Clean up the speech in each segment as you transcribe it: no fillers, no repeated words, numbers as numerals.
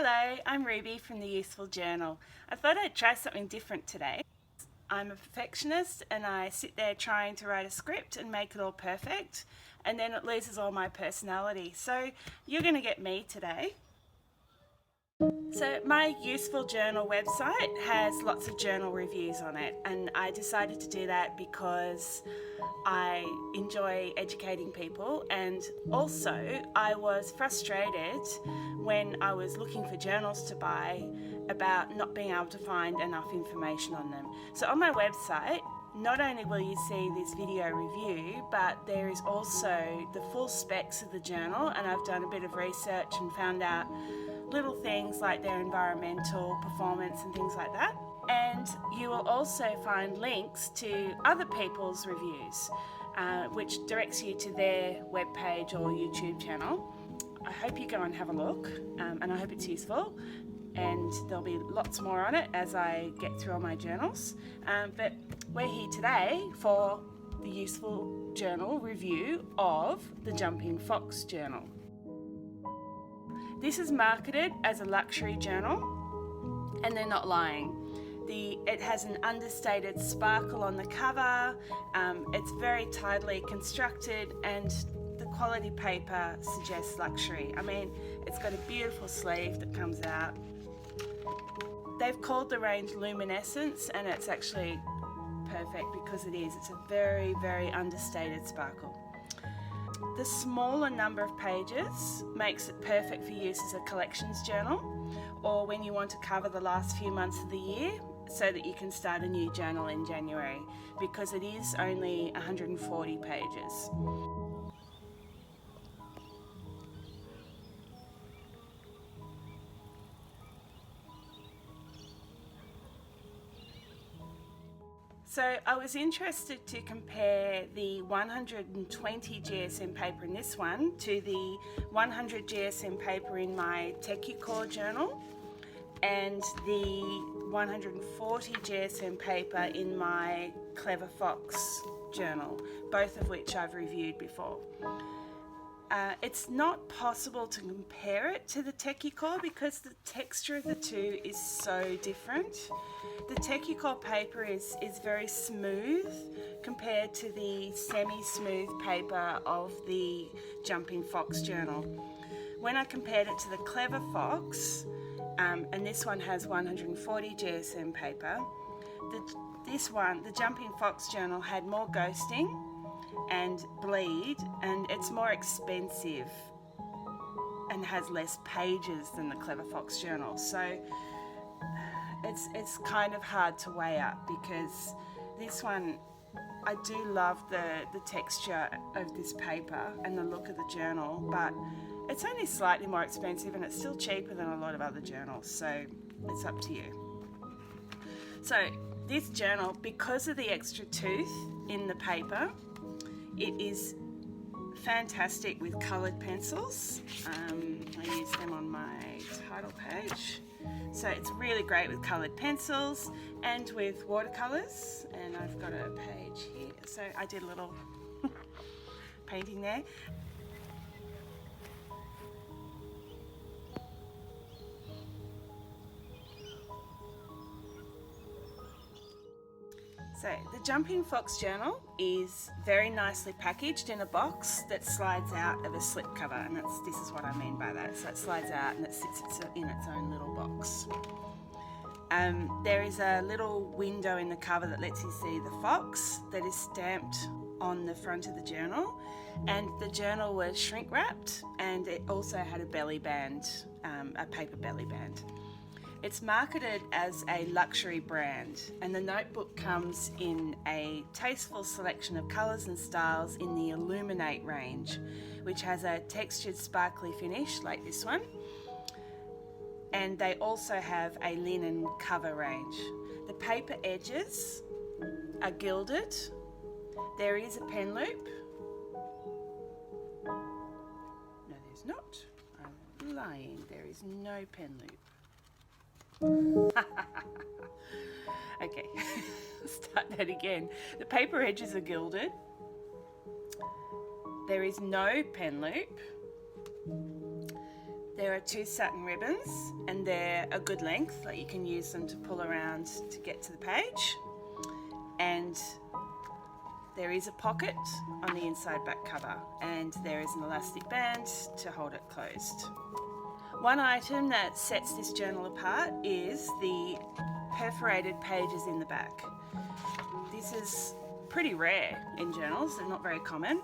Hello, I'm Ruby from the Useful Journal. I thought I'd try something different today. I'm a perfectionist and I sit there trying to write a script and make it all perfect, and then it loses all my personality. So you're going to get me today. So my Useful Journal website has lots of journal reviews on it, and I decided to do that because I enjoy educating people, and also I was frustrated when I was looking for journals to buy about not being able to find enough information on them. So on my website, not only will you see this video review, but there is also the full specs of the journal, and I've done a bit of research and found out little things like their environmental performance and things like that. And you will also find links to other people's reviews, which directs you to their webpage or YouTube channel. I hope you go and have a look, and I hope it's useful. And there'll be lots more on it as I get through all my journals. But we're here today for the Useful Journal review of the Jumping Fox Journal. This is marketed as a luxury journal, and they're not lying. It has an understated sparkle on the cover, it's very tidily constructed, and the quality paper suggests luxury. I mean, it's got a beautiful sleeve that comes out. They've called the range Luminescence, and it's actually perfect because it is. It's a very, very understated sparkle. The smaller number of pages makes it perfect for use as a collections journal, or when you want to cover the last few months of the year so that you can start a new journal in January, because it is only 140 pages. So I was interested to compare the 120 GSM paper in this one to the 100 GSM paper in my TechiCore journal and the 140 GSM paper in my Clever Fox journal, both of which I've reviewed before. It's not possible to compare it to the TechiCore because the texture of the two is so different. The TechiCore paper is very smooth compared to the semi-smooth paper of the Jumping Fox journal. When I compared it to the Clever Fox, and this one has 140 GSM paper, the Jumping Fox journal had more ghosting and bleed, and it's more expensive and has less pages than the Clever Fox journal. So it's kind of hard to weigh up, because this one, I do love the texture of this paper and the look of the journal, but it's only slightly more expensive and it's still cheaper than a lot of other journals, so it's up to you. So this journal, because of the extra tooth in the paper, it is fantastic with coloured pencils. I use them on my title page. So it's really great with coloured pencils and with watercolours. And I've got a page here. So I did a little painting there. So the Jumping Fox journal is very nicely packaged in a box that slides out of a slipcover, and this is what I mean by that. So it slides out and it sits in its own little box. There is a little window in the cover that lets you see the fox that is stamped on the front of the journal, and the journal was shrink wrapped, and it also had a belly band, a paper belly band. It's marketed as a luxury brand, and the notebook comes in a tasteful selection of colours and styles in the Illuminate range, which has a textured sparkly finish like this one. And they also have a linen cover range. The paper edges are gilded. There is a pen loop. No, there's not. I'm lying. There is no pen loop. Okay, start that again. The paper edges are gilded. There is no pen loop. There There are 2 satin ribbons, and they're a good length, like you can use them to pull around to get to the page. And there is a pocket on the inside back cover, and there is an elastic band to hold it closed. One item that sets this journal apart is the perforated pages in the back. This is pretty rare in journals, they're not very common.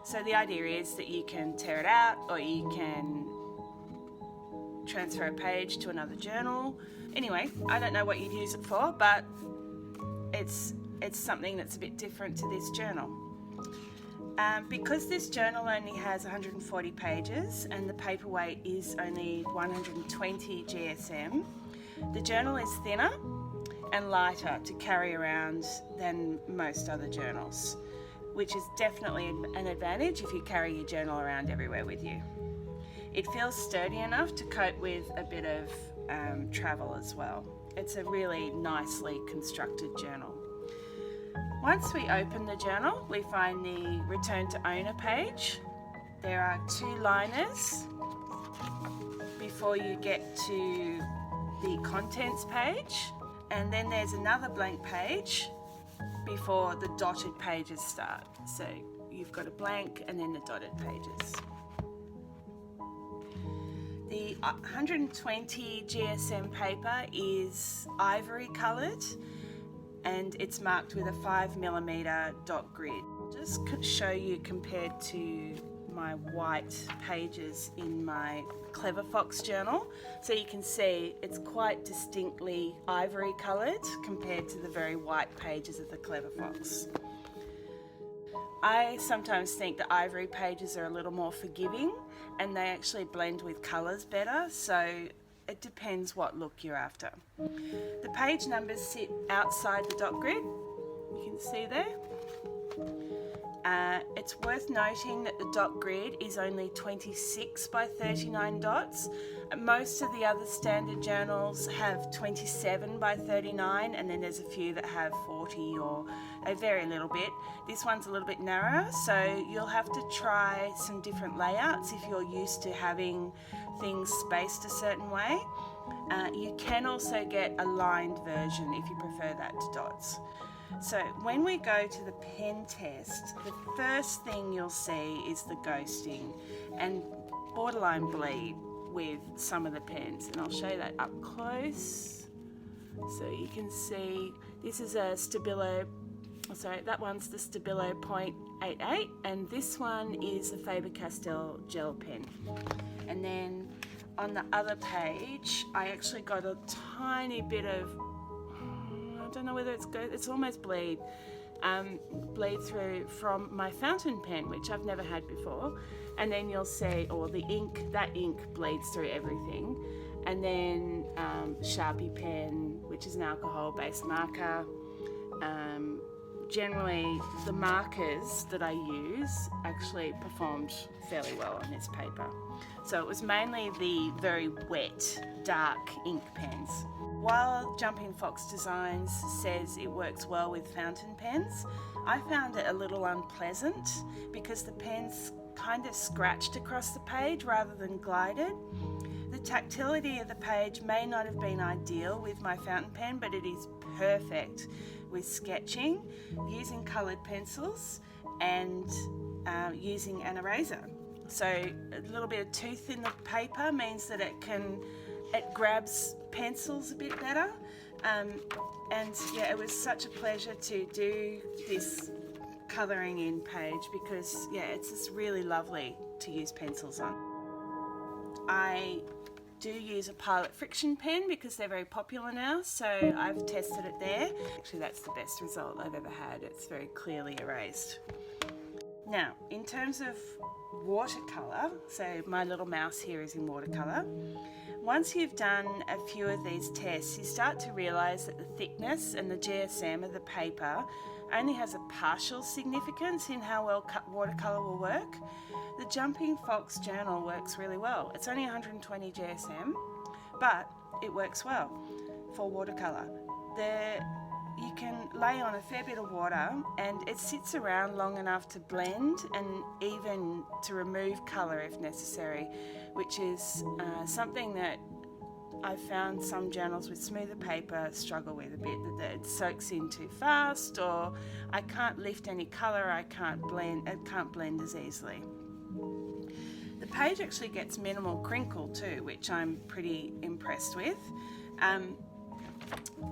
So the idea is that you can tear it out, or you can transfer a page to another journal. Anyway, I don't know what you'd use it for, but it's something that's a bit different to this journal. Because this journal only has 140 pages and the paper weight is only 120 GSM, the journal is thinner and lighter to carry around than most other journals, which is definitely an advantage if you carry your journal around everywhere with you. It feels sturdy enough to cope with a bit of travel as well. It's a really nicely constructed journal. Once we open the journal, we find the Return to Owner page. There are 2 liners before you get to the contents page, and then there's another blank page before the dotted pages start. So you've got a blank and then the dotted pages. The 120 GSM paper is ivory coloured and it's marked with a 5mm dot grid. I'll just show you compared to my white pages in my Clever Fox journal. So you can see it's quite distinctly ivory coloured compared to the very white pages of the Clever Fox. I sometimes think the ivory pages are a little more forgiving and they actually blend with colours better, so it depends what look you're after. The page numbers sit outside the dot grid, you can see there. It's worth noting that the dot grid is only 26 by 39 dots. Most of the other standard journals have 27 by 39, and then there's a few that have 40, or they vary a little bit. This one's a little bit narrower, so you'll have to try some different layouts if you're used to having things spaced a certain way. You can also get a lined version if you prefer that to dots. So when we go to the pen test, the first thing you'll see is the ghosting and borderline bleed with some of the pens, and I'll show you that up close. So you can see this is a Stabilo, that one's the Stabilo .88, and this one is a Faber-Castell gel pen. And then on the other page, I actually got a tiny bit of, I don't know whether it's almost bleed through from my fountain pen, which I've never had before. And then you'll see, the ink, that ink bleeds through everything. And then Sharpie pen, which is an alcohol-based marker. Generally, the markers that I use actually performed fairly well on this paper. So it was mainly the very wet, dark ink pens. While Jumping Fox Designs says it works well with fountain pens, I found it a little unpleasant because the pens kind of scratched across the page rather than glided. The tactility of the page may not have been ideal with my fountain pen, but it is perfect with sketching, using coloured pencils and using an eraser. So a little bit of tooth in the paper means that it grabs pencils a bit better. And yeah, it was such a pleasure to do this colouring in page because yeah, it's just really lovely to use pencils on. I do use a Pilot friction pen because they're very popular now, so I've tested it there. Actually, that's the best result I've ever had. It's very clearly erased. Now, in terms of watercolour, so my little mouse here is in watercolour. Once you've done a few of these tests, you start to realise that the thickness and the GSM of the paper only has a partial significance in how well watercolour will work. The Jumping Fox journal works really well. It's only 120 GSM, but it works well for watercolour. The you can lay on a fair bit of water and it sits around long enough to blend and even to remove colour if necessary, which is something that I've found some journals with smoother paper struggle with a bit, that it soaks in too fast, or I can't lift any colour, it can't blend as easily. The page actually gets minimal crinkle too, which I'm pretty impressed with.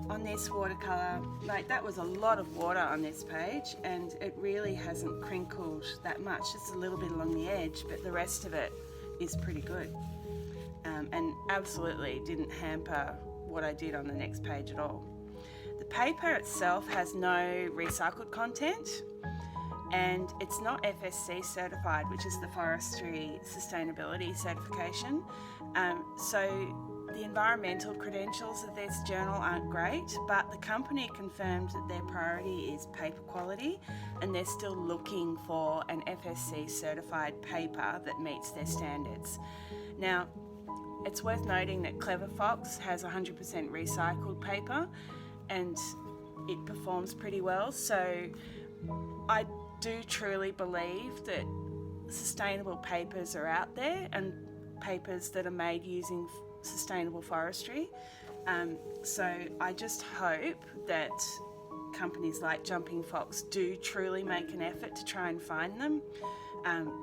On this watercolour, like, that was a lot of water on this page and it really hasn't crinkled that much, just a little bit along the edge, but the rest of it is pretty good. And absolutely didn't hamper what I did on the next page at all. The paper itself has no recycled content and it's not FSC certified, which is the Forestry Sustainability Certification. So the environmental credentials of this journal aren't great, but the company confirmed that their priority is paper quality and they're still looking for an FSC certified paper that meets their standards. Now, it's worth noting that Clever Fox has 100% recycled paper and it performs pretty well, so I do truly believe that sustainable papers are out there and papers that are made using sustainable forestry. So I just hope that companies like Jumping Fox do truly make an effort to try and find them,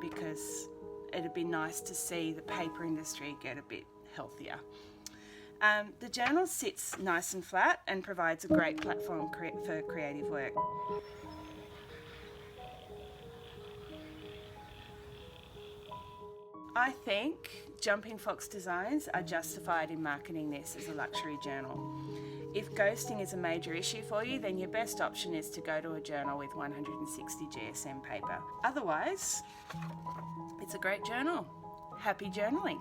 because it'd be nice to see the paper industry get a bit healthier. The journal sits nice and flat and provides a great platform for creative work. I think Jumping Fox Designs are justified in marketing this as a luxury journal. If ghosting is a major issue for you, then your best option is to go to a journal with 160 GSM paper. Otherwise, it's a great journal. Happy journaling.